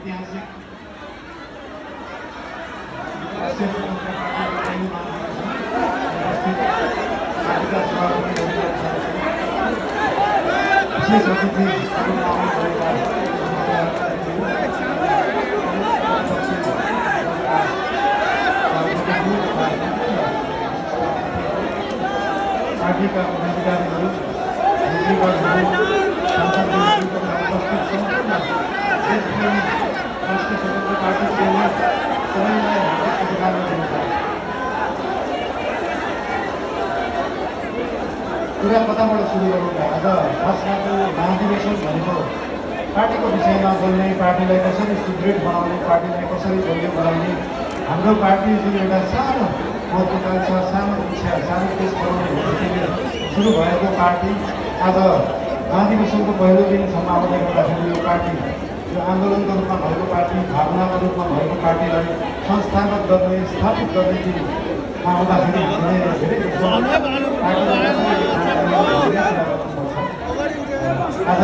ऐतिहासिक विशेष अतिथि पार्टीका पदाधिकारीहरू कुरा कताबाट सुरु गरौँ? आज फर्स्टको महाधिवेशन भनेको पार्टीको विषयमा बोल्ने, पार्टीलाई कसरी सुदृढ बनाउने, पार्टीलाई कसरी बलियो बनाउने, हाम्रो पार्टी जुन एउटा सानो महत्त्वाकांक्षा, सानो इच्छा, सानो देश बनाउने भएदेखि सुरु भएको पार्टी आज महाधिवेशनको पहिलो दिनसम्म आउँदै गर्दाखेरि यो पार्टी, यो आन्दोलनको रूपमा भएको पार्टी, भावनाको रूपमा भएको पार्टीलाई संस्थागत गर्ने, स्थापित गर्ने दिनमा आउँदाखेरि हामीले धेरै आज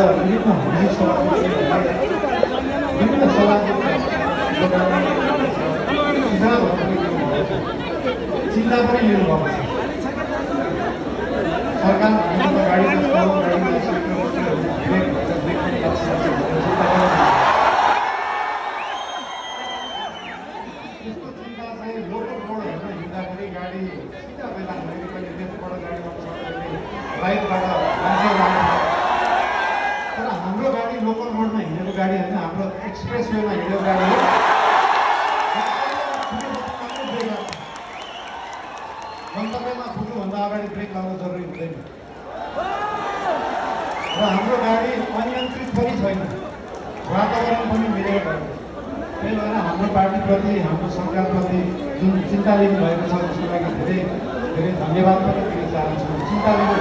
विभिन्न सल्लाह चिन्ता पनि लिनुभएको छ। सरकार गाडी बाइकबाट मान्छे लाग्छ, तर हाम्रो गाडी लोकल रोडमा हिँडेको गाडी होइन, हाम्रो एक्सप्रेस वेमा हिँडेको गाडी हो। गन्तव्यमा पुग्नुभन्दा अगाडि ब्रेक लाउनु जरुरी हुँदैन र हाम्रो गाडी अनियन्त्रित पनि छैन, वातावरण पनि मिलेको छैन। त्यही भएर हाम्रो पार्टीप्रति, हाम्रो सरकारप्रति जुन चिन्ता लिनुभएको छ त्यसको लागि धेरै धेरै धन्यवाद पनि दिन चाहन्छु। चिन्ता लिनु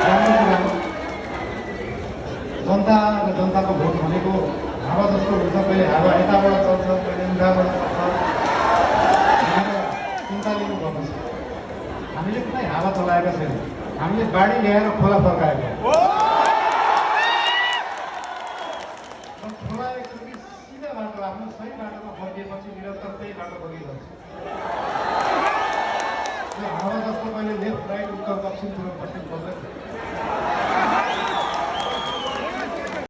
राम्रो कुरा हो। जनता र जनताको भोट भनेको हावा जस्तो हुन्छ, कहिले हावा यताबाट चल्छ, कहिले उताबाट चल्छ। चिन्ता लिनुभएको छ। हामीले कुनै हावा चलाएका छैन, हामीले बाढी ल्याएर खोला फर्काएको। खोला एकचोटि सिधा बाटो, आफ्नो सही बाटोमा फर्किएपछि निरन्तर त्यही बाटो बगिरहन्छ। यो हावा जस्तो कहिले लेफ्ट राइट उत्तर दक्षिण पूर्व पश्चिम बग्दैन।